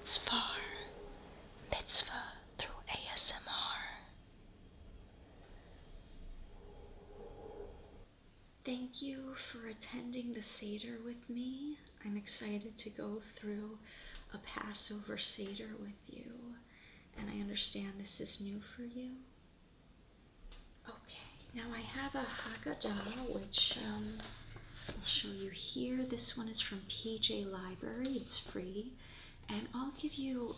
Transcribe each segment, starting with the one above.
mitzvah through ASMR. Thank you for attending the Seder with me. I'm excited to go through a Passover Seder with you, and I understand this is new for you. Okay, now I have a Haggadah, which I'll show you here. This one is from PJ Library. It's free, and I'll give you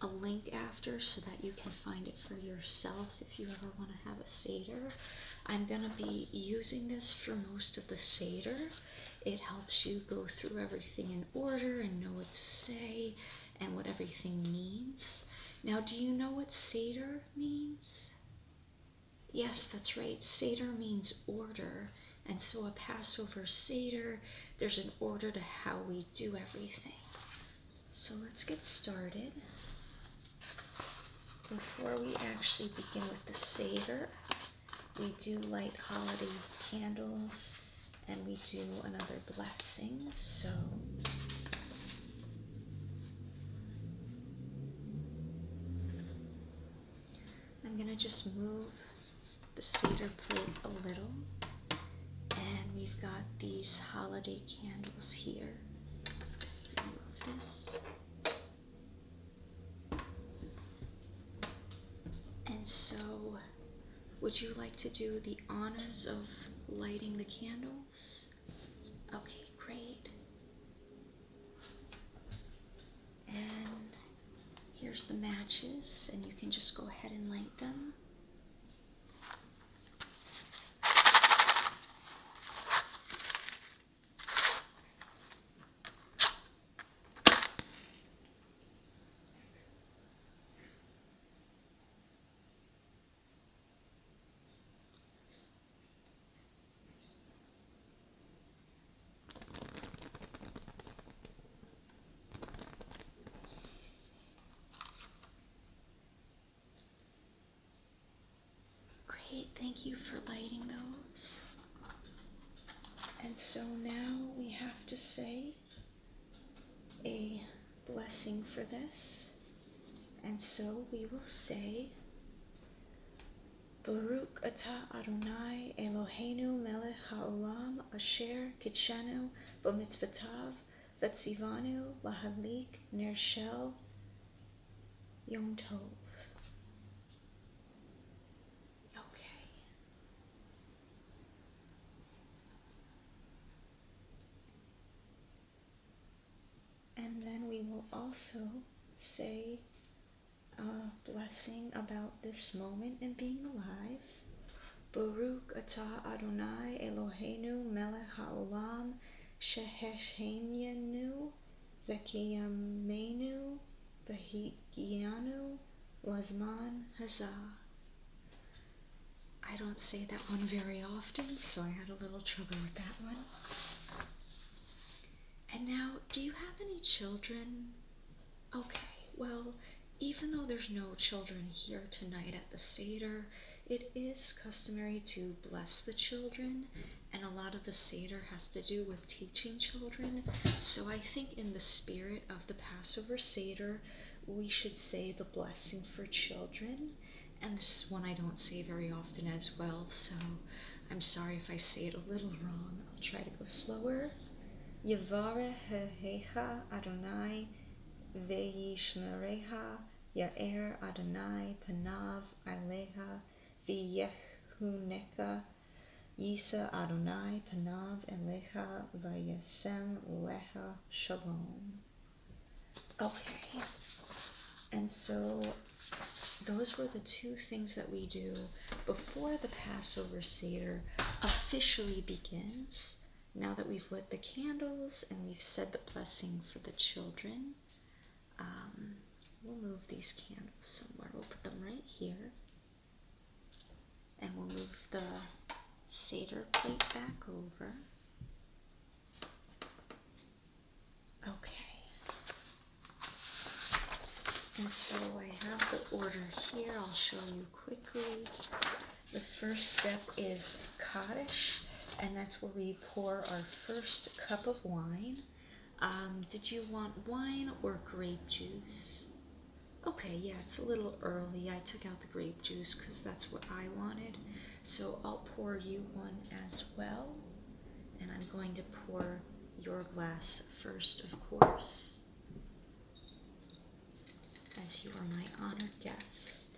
a link after so that you can find it for yourself if you ever want to have a Seder. I'm going to be using this for most of the Seder. It helps you go through everything in order and know what to say and what everything means. Now, do you know what Seder means? Yes, that's right. Seder means order. And so a Passover Seder, there's an order to how we do everything. So let's get started. Before we actually begin with the Seder, we do light holiday candles and we do another blessing. So I'm going to just move the Seder plate a little, and we've got these holiday candles here. Move this. And so, would you like to do the honors of lighting the candles? Okay, great. And here's the matches, and you can just go ahead and light them. Thank you for lighting those. And so now we have to say a blessing for this. And so we will say, Baruch atah Adonai Eloheinu melech haolam asher kitshanu b'mitzvotav v'tzivanu lahadlik ner shel Yom Tov. And then we will also say a blessing about this moment and being alive. Baruch atah Adonai Eloheinu melech haolam sheheshemyenu v'kiyamenu v'higianu lazman hazah. I don't say that one very often, so I had a little trouble with that one. And now, do you have any children? Okay, well, even though there's no children here tonight at the Seder, it is customary to bless the children, and a lot of the Seder has to do with teaching children. So I think in the spirit of the Passover Seder, we should say the blessing for children. And this is one I don't say very often as well, so I'm sorry if I say it a little wrong. I'll try to go slower. Yevarechecha Adonai ve'yishmerecha Ya'er Adonai panav aleha v'yehuneka Yisa Adonai panav elecha v'yasem lecha shalom. Okay, and so those were the two things that we do before the Passover Seder officially begins. Now that we've lit the candles and we've said the blessing for the children, we'll move these candles somewhere. We'll put them right here. And we'll move the Seder plate back over. Okay. And so I have the order here. I'll show you quickly. The first step is Kaddesh. And that's where we pour our first cup of wine. Did you want wine or grape juice? Okay, yeah, it's a little early. I took out the grape juice because that's what I wanted. So I'll pour you one as well. And I'm going to pour your glass first, of course, as you are my honored guest.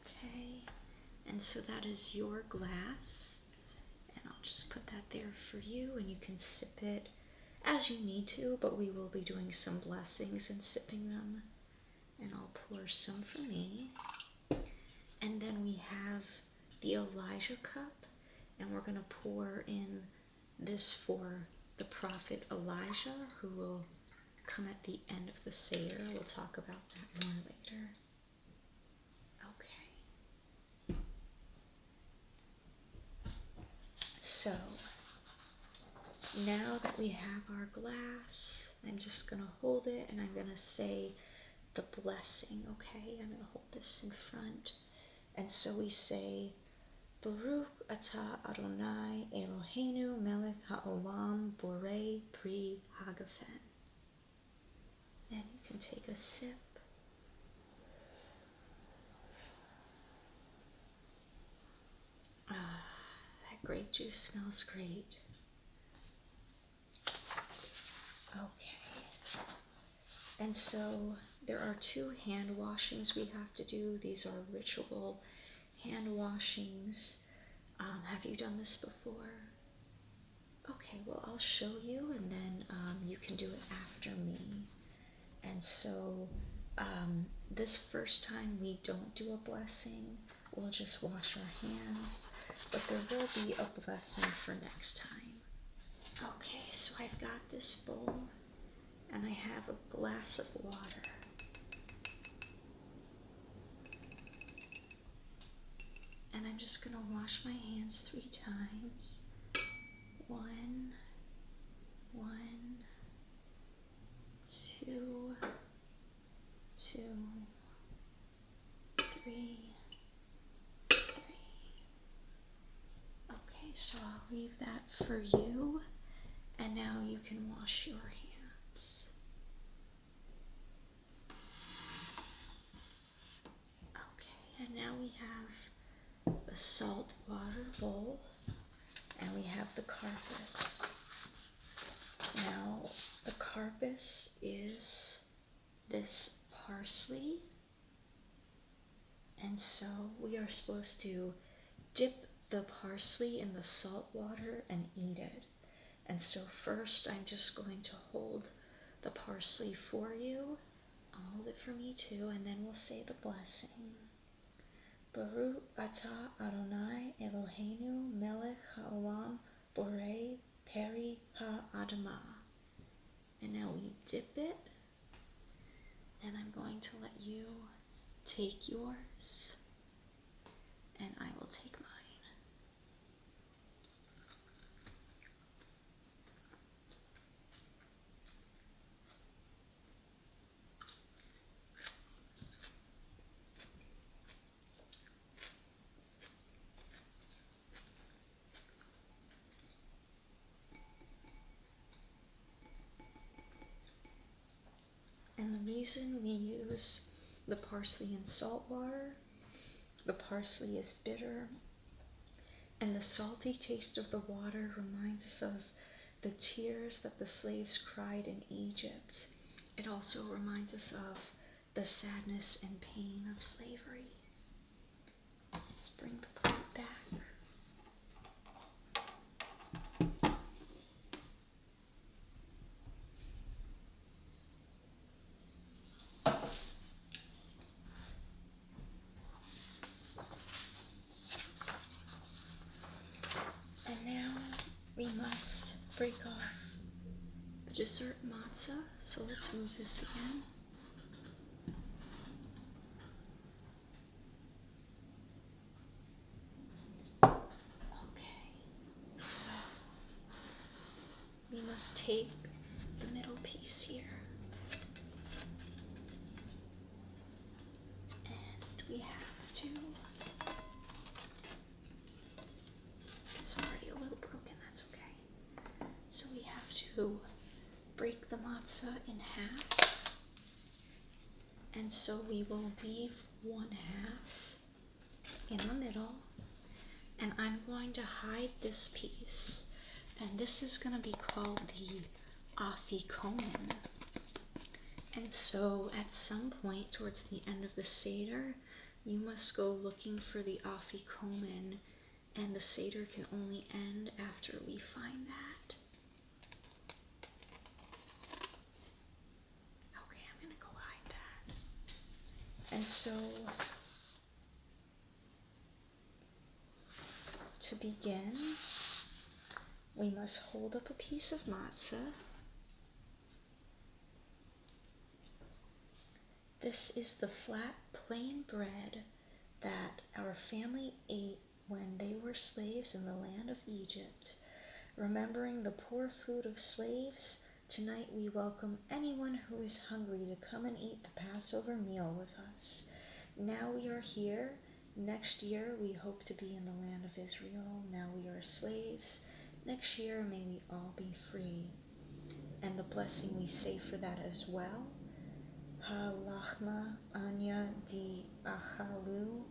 Okay, and so that is your glass. And I'll just put that there for you, and you can sip it as you need to, but we will be doing some blessings and sipping them. And I'll pour some for me. And then we have the Elijah cup, and we're going to pour in this for the prophet Elijah, who will come at the end of the Seder. We'll talk about that more later. Okay. So, now that we have our glass, I'm just going to hold it and I'm going to say the blessing, okay? I'm going to hold this in front. And so we say, Baruch atah Adonai Eloheinu melech haolam borei pri hagafen. And you can take a sip. That grape juice smells great. Okay. And so there are 2 hand washings we have to do. These are ritual hand washings. Have you done this before? Okay, well, I'll show you, and then you can do it after me. And so this first time we don't do a blessing. We'll just wash our hands, but there will be a blessing for next time. Okay, so I've got this bowl, and I have a glass of water. And I'm just going to wash my hands 3 times. 1, 2, 3. Okay, so I'll leave that for you. And now you can wash your hands. Okay, and now we have the salt water bowl, and we have the Karpas. Now, the Karpas is this parsley, and so we are supposed to dip the parsley in the salt water and eat it. And so first I'm just going to hold the parsley for you. I'll hold it for me too, and then we'll say the blessing. Baruch atah Adonai Eloheinu melech haolam borei peri ha'adamah. And now we dip it, and I'm going to let you take yours, and I will take mine. And the reason we use the parsley in salt water, the parsley is bitter, and the salty taste of the water reminds us of the tears that the slaves cried in Egypt. It also reminds us of the sadness and pain of slavery. Let's bring the plate back. We must break off the dessert matzah, so let's move this again. Okay, so we must take the middle piece here, and we have to to break the matzah in half. And so we will leave one half in the middle, and I'm going to hide this piece. And this is going to be called the Afikomen. And so at some point towards the end of the Seder, you must go looking for the Afikomen, and the Seder can only end after we find that. Okay, I'm going to go hide that. And so, to begin, we must hold up a piece of matzah. This is the flat, plain bread that our family ate when they were slaves in the land of Egypt. Remembering the poor food of slaves, tonight we welcome anyone who is hungry to come and eat the Passover meal with us. Now we are here. Next year we hope to be in the land of Israel. Now we are slaves. Next year may we all be free. And the blessing we say for that as well. Ha-lachma anya di achalu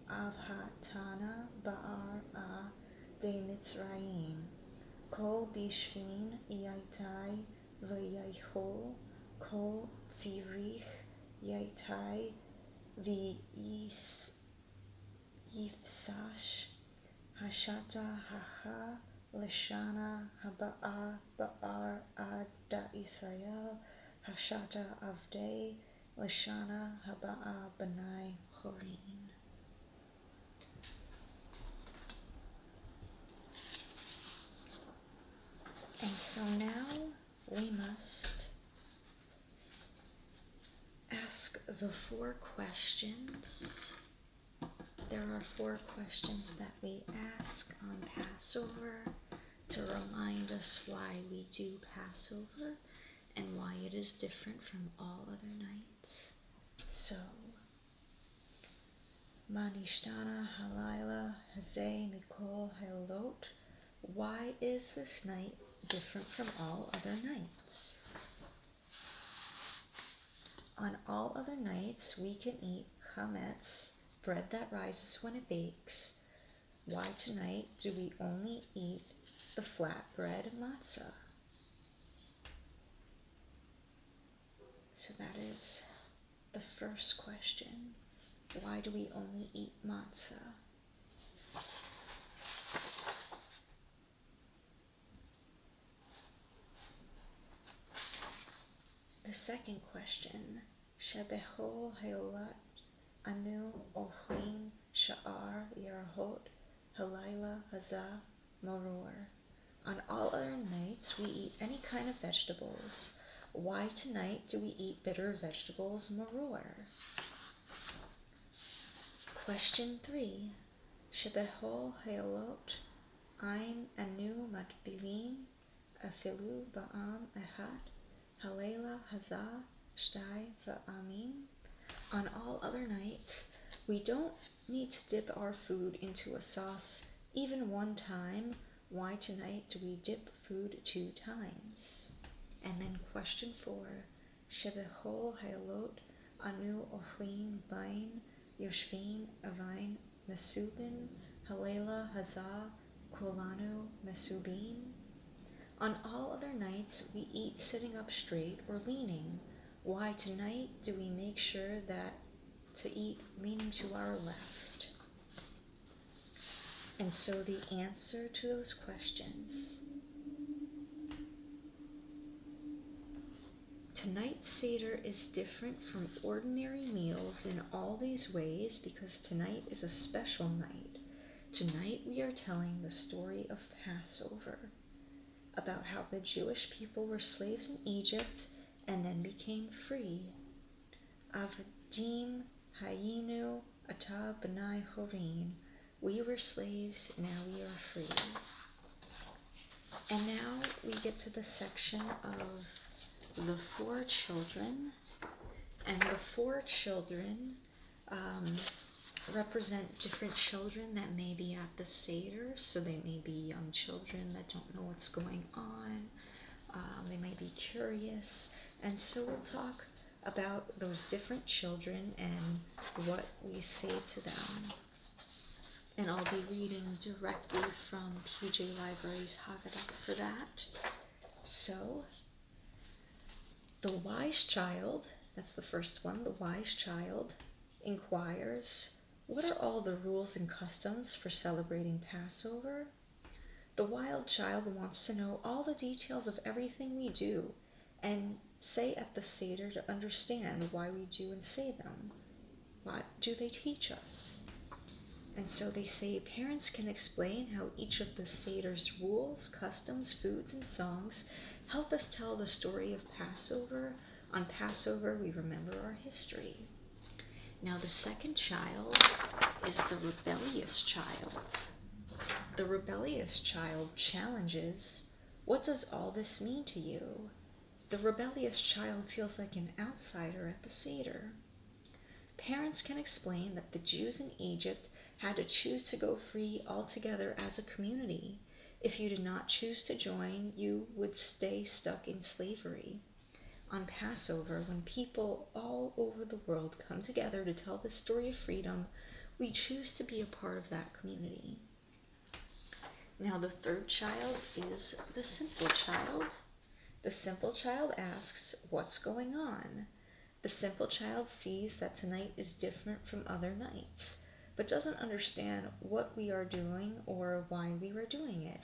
avhatana ba'ar de Mitzrayim. Kol dishvin yaitai v'yaichol. Kol tzirich yaitai v'yifsash. Hashata hacha leshana haba'a ba'ar ada Israel. Hashata avdei leshana haba'a b'nai chorin. And so now we must ask the 4 questions. There are 4 questions that we ask on Passover to remind us why we do Passover and why it is different from all other nights. So, Manishtana halayla hazeh mikol haylot. Why is this night different from all other nights? On all other nights, we can eat chametz, bread that rises when it bakes. Why tonight do we only eat the flat bread matzah? So that is the first question. Why do we only eat matzah? The second question, Shebechol hayolat anu ochlin sha'ar yarhot halayla hazah maror. On all other nights, we eat any kind of vegetables. Why tonight do we eat bitter vegetables maror? Question 3. Shebechol hayolot ein anu matbilin afilu ba'am echad halayla hazah shtai va'amim. On all other nights, we don't need to dip our food into a sauce even one time. Why tonight do we dip food 2 times? And then question 4, Shebechol hayolot anu ochlin bain yoshvin avain mesubin halayla hazah kulanu mesubin. On all other nights, we eat sitting up straight or leaning. Why tonight do we make sure that to eat leaning to our left? And so the answer to those questions. Tonight's Seder is different from ordinary meals in all these ways because tonight is a special night. Tonight we are telling the story of Passover, about how the Jewish people were slaves in Egypt and then became free. Avadim hayinu ata b'nai chorin. We were slaves, now we are free. And now we get to the section of the 4 children. And the 4 children represent different children that may be at the Seder. So they may be young children that don't know what's going on. They might be curious. And so we'll talk about those different children and what we say to them. And I'll be reading directly from PJ Library's Haggadah for that. So, the wise child, that's the first one, the wise child inquires, what are all the rules and customs for celebrating Passover? The wild child wants to know all the details of everything we do and say at the Seder to understand why we do and say them. What do they teach us? And so they say parents can explain how each of the Seder's rules, customs, foods, and songs help us tell the story of Passover. On Passover, we remember our history. Now, the second child is the rebellious child. The rebellious child challenges, what does all this mean to you? The rebellious child feels like an outsider at the Seder. Parents can explain that the Jews in Egypt had to choose to go free altogether as a community. If you did not choose to join, you would stay stuck in slavery. On Passover, when people all over the world come together to tell the story of freedom, we choose to be a part of that community. Now, the third child is the simple child. The simple child asks, what's going on? The simple child sees that tonight is different from other nights, but doesn't understand what we are doing or why we are doing it.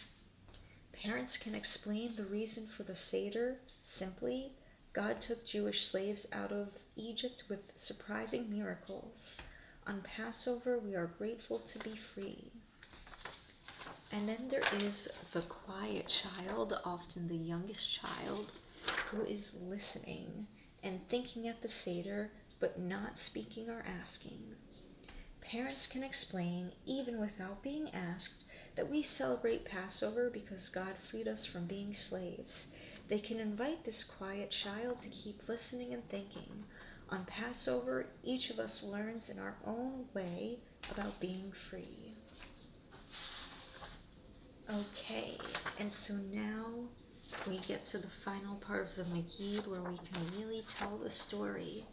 Parents can explain the reason for the Seder simply, God took Jewish slaves out of Egypt with surprising miracles. On Passover, we are grateful to be free. And then there is the quiet child, often the youngest child, who is listening and thinking at the Seder, but not speaking or asking. Parents can explain, even without being asked, that we celebrate Passover because God freed us from being slaves. They can invite this quiet child to keep listening and thinking. On Passover, each of us learns in our own way about being free. Okay, and so now we get to the final part of the Megid where we can really tell the story.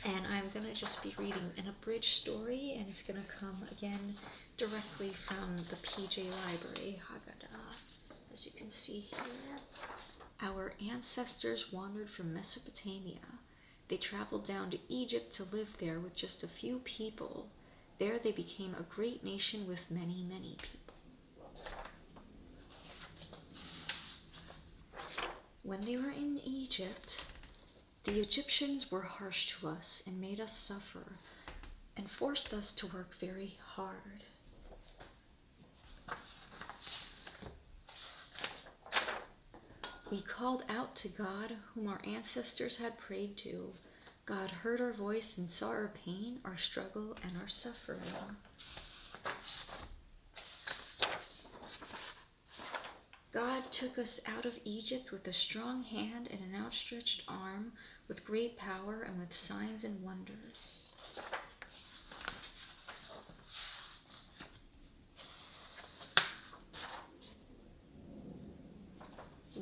And I'm going to just be reading an abridged story, and it's going to come again directly from the PJ Library Haggadah. As you can see here, our ancestors wandered from Mesopotamia. They traveled down to Egypt to live there with just a few people. There they became a great nation with many, many people. When they were in Egypt, the Egyptians were harsh to us and made us suffer and forced us to work very hard. We called out to God, whom our ancestors had prayed to. God heard our voice and saw our pain, our struggle, and our suffering. God took us out of Egypt with a strong hand and an outstretched arm, with great power and with signs and wonders.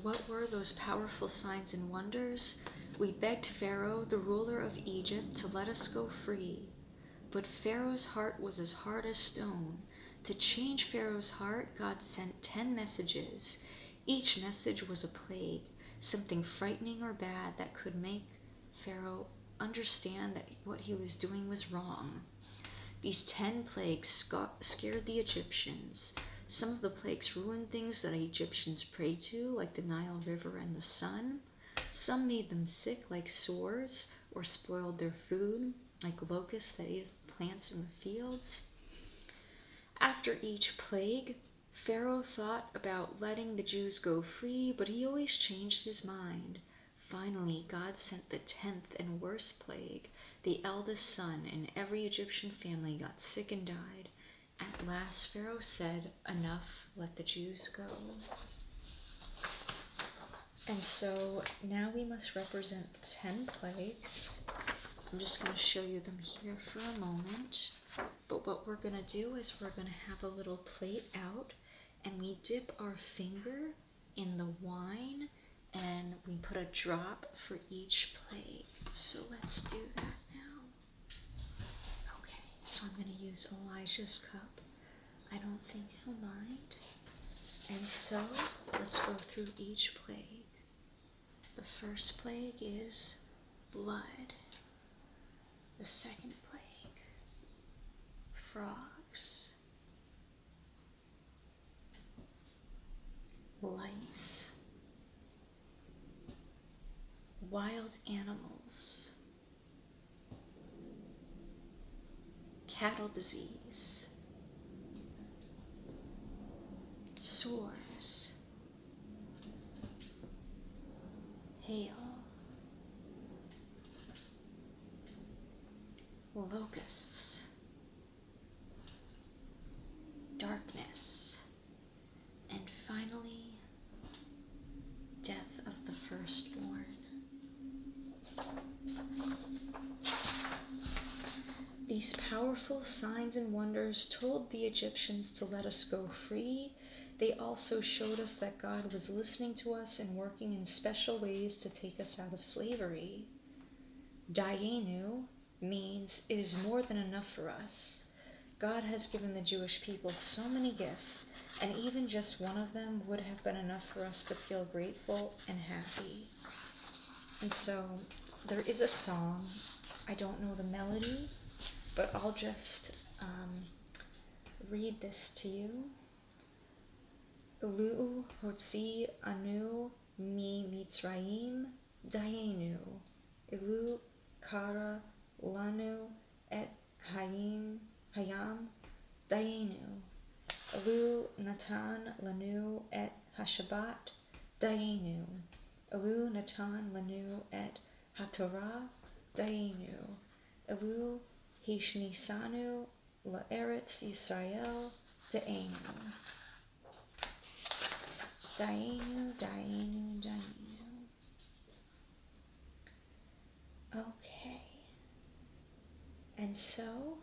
What were those powerful signs and wonders? We begged Pharaoh, the ruler of Egypt, to let us go free. But Pharaoh's heart was as hard as stone. To change Pharaoh's heart, God sent 10 messages. Each message was a plague, something frightening or bad that could make Pharaoh understand that what he was doing was wrong. These 10 plagues scared the Egyptians. Some of the plagues ruined things that Egyptians prayed to, like the Nile River and the sun. Some made them sick, like sores, or spoiled their food, like locusts that ate plants in the fields. After each plague, Pharaoh thought about letting the Jews go free, but he always changed his mind. Finally, God sent the 10th and worst plague. The eldest son in every Egyptian family got sick and died. At last, Pharaoh said, "Enough, let the Jews go." And so now we must represent the 10 plagues. I'm just going to show you them here for a moment. But what we're going to do is we're going to have a little plate out, and we dip our finger in the wine, and we put a drop for each plague. So let's do that now. Okay, so I'm going to use Elijah's cup. I don't think he'll mind. And so let's go through each plague. The first plague is blood. The second plague, frogs. Lice. Wild animals. Cattle disease. Sores. Hail. Locusts. Darkness. And finally, death of the firstborn. These powerful signs and wonders told the Egyptians to let us go free. They also showed us that God was listening to us and working in special ways to take us out of slavery. Dayenu means it is more than enough for us. God has given the Jewish people so many gifts, and even just one of them would have been enough for us to feel grateful and happy. And so there is a song. I don't know the melody, but I'll just read this to you. Elu hotzi anu mi Mitzrayim dayenu. Elu kara lanu et hayam dayenu. Elu natan lanu et hashabat dayenu. Elu natan lanu et hatorah dayenu. Elu hishnisanu la'eretz Yisrael dayenu. Dayenu, dayenu, dayenu. Okay. And so,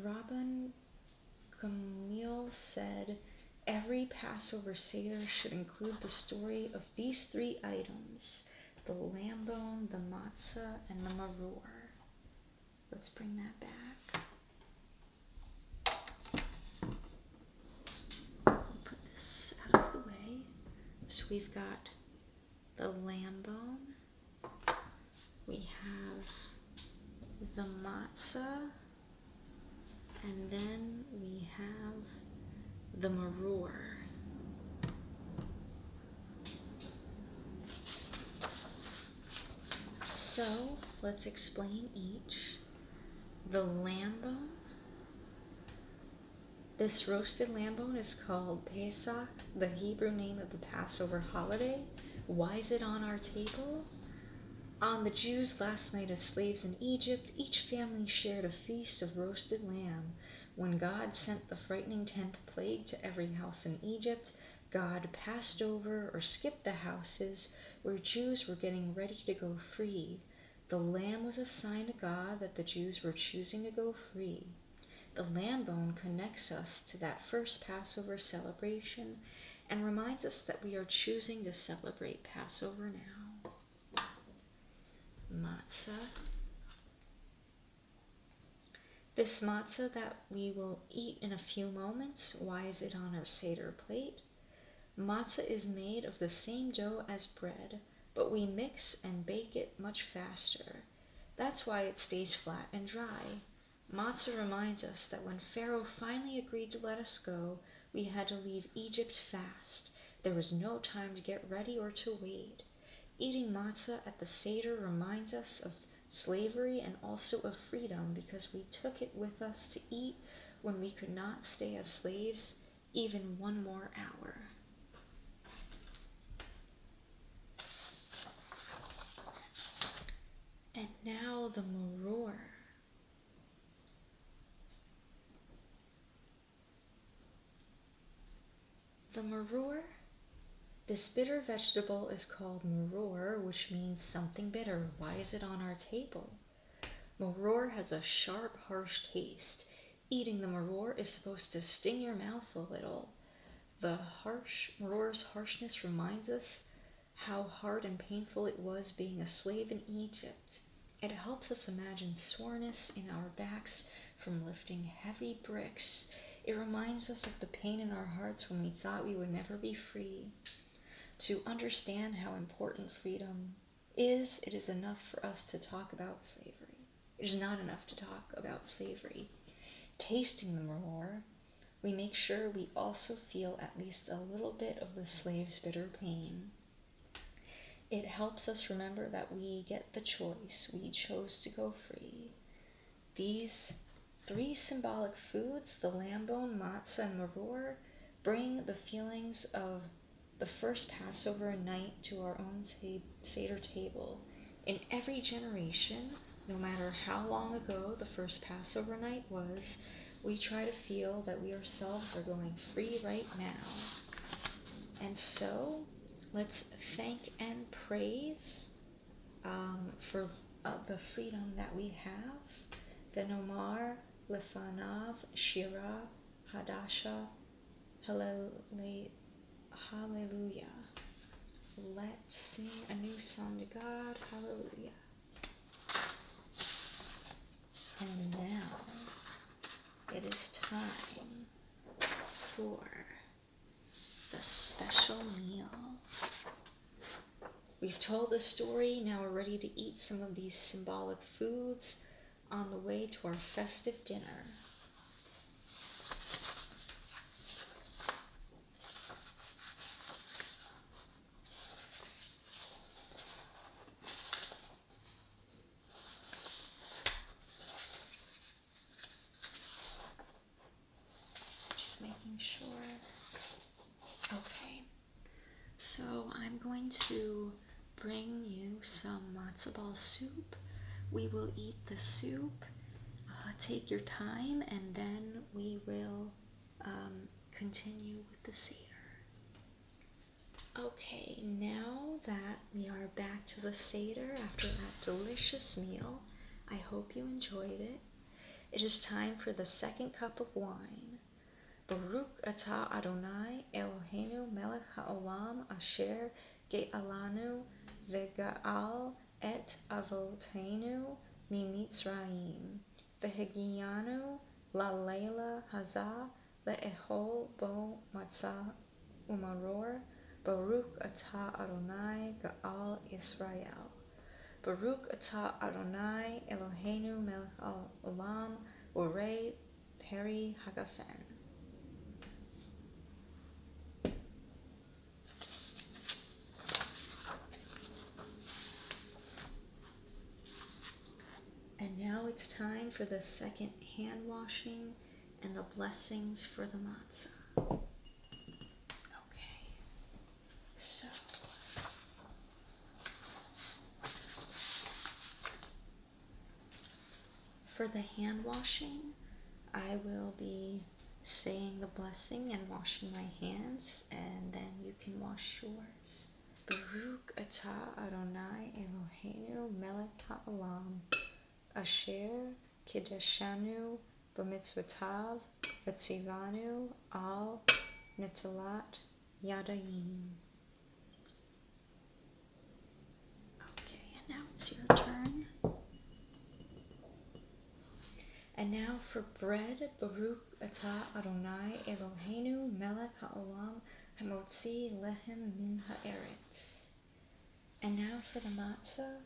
Rabban Gamliel said, every Passover Seder should include the story of these three items, the lamb bone, the matzah, and the maror. Let's bring that back. Put this out of the way. So we've got the lamb bone. We have the matzah. And then we have the maror. So let's explain each. The lamb bone. This roasted lamb bone is called Pesach, the Hebrew name of the Passover holiday. Why is it on our table? On the Jews' last night as slaves in Egypt, each family shared a feast of roasted lamb. When God sent the frightening 10th plague to every house in Egypt, God passed over or skipped the houses where Jews were getting ready to go free. The lamb was a sign to God that the Jews were choosing to go free. The lamb bone connects us to that first Passover celebration and reminds us that we are choosing to celebrate Passover now. Matzah. This matzah that we will eat in a few moments, why is it on our Seder plate? Matzah is made of the same dough as bread, but we mix and bake it much faster. That's why it stays flat and dry. Matzah reminds us that when Pharaoh finally agreed to let us go, we had to leave Egypt fast. There was no time to get ready or to wait. Eating matzah at the Seder reminds us of slavery and also of freedom because we took it with us to eat when we could not stay as slaves even one more hour. And now the maror. The maror. This bitter vegetable is called maror, which means something bitter. Why is it on our table? Maror has a sharp, harsh taste. Eating the maror is supposed to sting your mouth a little. The roar's harshness reminds us how hard and painful it was being a slave in Egypt. It helps us imagine soreness in our backs from lifting heavy bricks. It reminds us of the pain in our hearts when we thought we would never be free. To understand how important freedom is, it is enough for us to talk about slavery. It is not enough to talk about slavery. Tasting the roar, we make sure we also feel at least a little bit of the slave's bitter pain. It helps us remember that we get the choice. We chose to go free. These 3 symbolic foods, the lamb bone, matzah, and maror, bring the feelings of the first Passover night to our own Seder table. In every generation, no matter how long ago the first Passover night was, we try to feel that we ourselves are going free right now. And so, let's thank and praise for the freedom that we have. V'nomar lefanav shira hadasha hallelujah. Let's sing a new song to God. Hallelujah. And now it is time for the special meal. We've told the story, now we're ready to eat some of these symbolic foods on the way to our festive dinner. Just making sure. Okay. So I'm going to bring you some matzo ball soup. We will eat the soup, take your time, and then we will continue with the Seder. Okay, now that we are back to the Seder after that delicious meal, I hope you enjoyed it. It is time for the second cup of wine. Baruch atah Adonai Eloheinu melech haolam asher ge'alanu v'ga'al et avoteinu mimitzrayim v'hegiyanu la'leila hazah le'ehol bo matzah umaror. Baruch atah Adonai ga'al Yisrael. Baruch atah Adonai Eloheinu melech haolam urei peri hagafen. And now it's time for the second hand washing and the blessings for the matzah. Okay, so for the hand washing, I will be saying the blessing and washing my hands, and then you can wash yours. Baruch atah Adonai Eloheinu melech haolam asher kiddeshanu b'mitzvotav v'tzivanu al netilat yadayim. Okay, and now it's your turn. And now for bread, Baruch atah Adonai Eloheinu melech haolam hamotzi lehem min haaretz. And now for the matzah,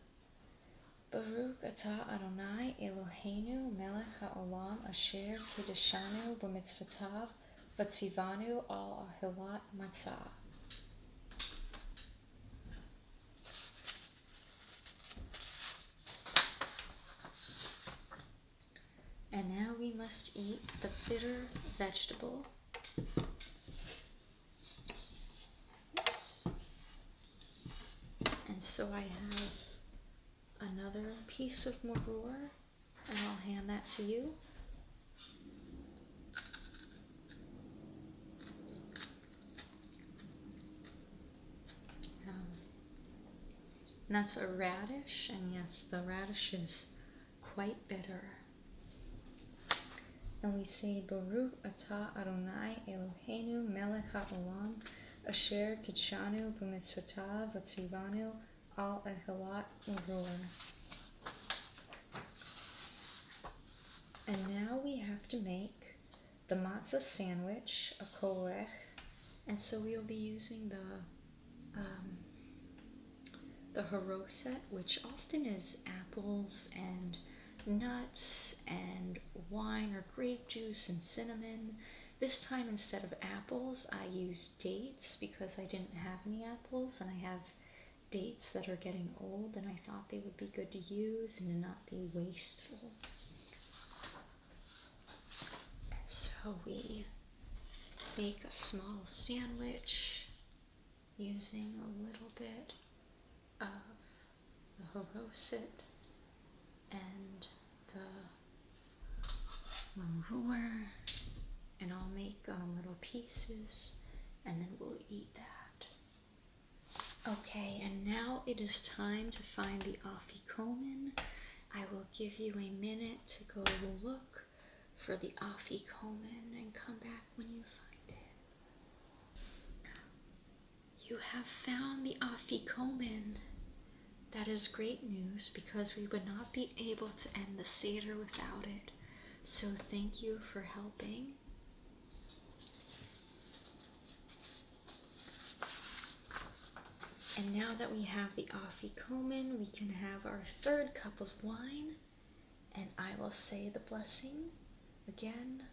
Baruch atah Adonai Eloheinu melech haolam asher kiddeshanu b'mitzvotav v'tzivanu al ahilat matzah. And now we must eat the bitter vegetable. Yes. And so I have another piece of maror, and I'll hand that to you. And that's a radish, and yes, the radish is quite bitter. and we say Baruch Atah Adonai Eloheinu Melech HaOlam Asher Kidshanu B'mitzvotav V'tzivanu Al Echelat U'Ruah. And now we have to make the matzah sandwich, a korech, and so we'll be using the haroset, which often is apples and nuts and wine or grape juice and cinnamon. This time, instead of apples, I used dates because I didn't have any apples, and I have dates that are getting old, and I thought they would be good to use and to not be wasteful. And so we make a small sandwich using a little bit of the haroset and the maror, and I'll make little pieces and then we'll eat that. Okay, and now it is time to find the Afikomen. I will give you a minute to go look for the Afikomen and come back when you find it. You have found the Afikomen. That is great news because we would not be able to end the Seder without it. So thank you for helping. And now that we have the Afikomen, we can have our third cup of wine. And I will say the blessing again.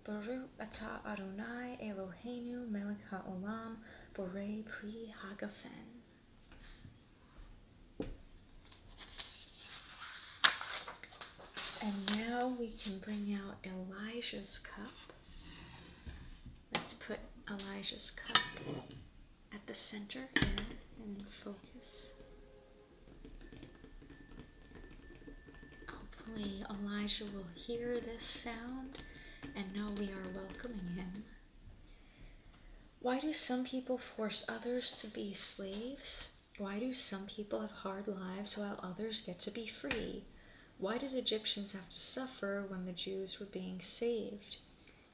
Baruch Atah Adonai Eloheinu Melech HaOlam Borei Pri Hagafen. And now we can bring out Elijah's cup. Let's put Elijah's cup at the center here in focus. Hopefully Elijah will hear this sound and know we are welcoming him. Why do some people force others to be slaves? Why do some people have hard lives while others get to be free? Why did Egyptians have to suffer when the Jews were being saved?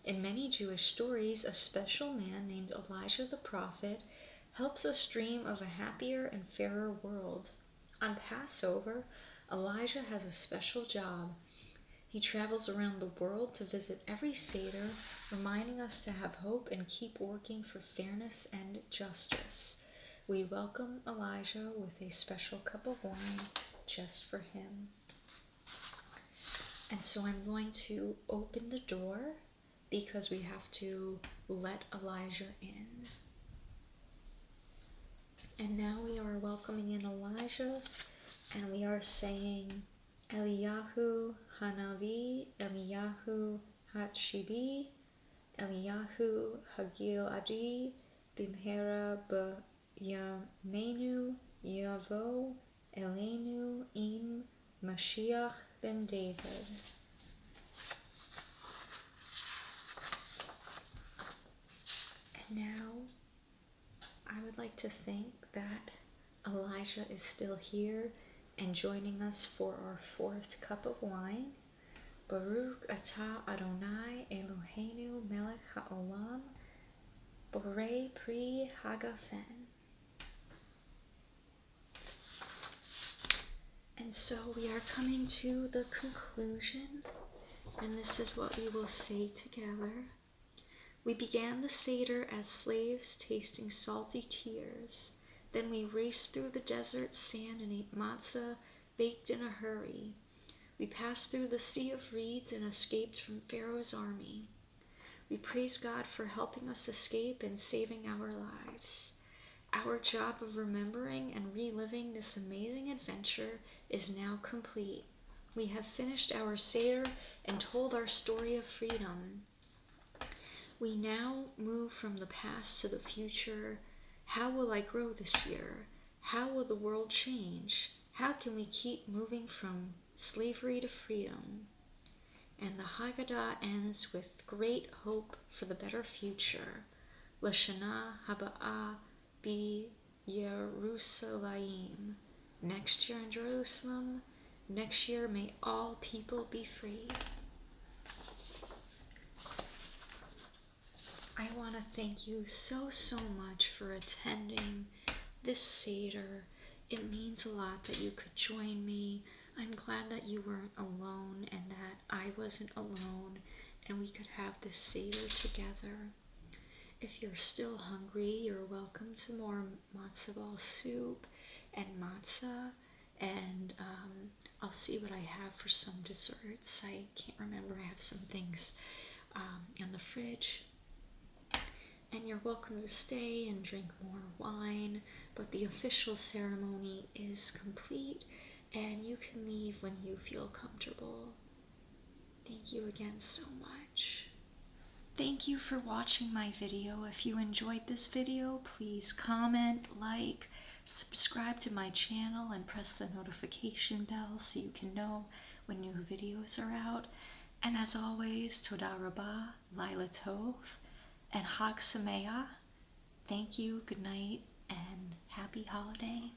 In many Jewish stories, a special man named Elijah the prophet helps us dream of a happier and fairer world. On Passover, Elijah has a special job. He travels around the world to visit every Seder, reminding us to have hope and keep working for fairness and justice. We welcome Elijah with a special cup of wine just for him. And so I'm going to open the door because we have to let Elijah in. And now we are welcoming in Elijah, and we are saying, Eliyahu Hanavi, Eliyahu Hatshibi, Eliyahu Hagiladi, Bimhera B'Yamenu Yavo, Elenu Im Mashiach ben David. And now I would like to think that Elijah is still here and joining us for our fourth cup of wine. Baruch Atah Adonai Eloheinu Melech HaOlam Borei Pri Hagafen. And so we are coming to the conclusion, and this is what we will say together. We began the Seder as slaves tasting salty tears. Then we raced through the desert sand and ate matzah baked in a hurry. We passed through the sea of reeds and escaped from Pharaoh's army. We praise God for helping us escape and saving our lives. Our job of remembering and reliving this amazing adventure is now complete. We have finished our Seder and told our story of freedom. We now move from the past to the future. How will I grow this year? How will the world change? How can we keep moving from slavery to freedom? And the Haggadah ends with great hope for the better future. L'shana haba'ah bi Yerushalayim. Next year in Jerusalem, next year may all people be free. thank you so much for attending this Seder. It means a lot that you could join me. I'm glad that you weren't alone and that I wasn't alone and we could have this Seder together. If you're still hungry, you're welcome to more matzo ball soup and matzah, and I'll see what I have for some desserts. I can't remember. I have some things in the fridge. And you're welcome to stay and drink more wine, but the official ceremony is complete and you can leave when you feel comfortable. Thank you again so much. Thank you for watching my video. If you enjoyed this video, please comment, like, subscribe to my channel, and press the notification bell so you can know when new videos are out. And as always, Toda Rabah, Laila Tov, and Chag Sameach. Thank you, good night, and happy holiday.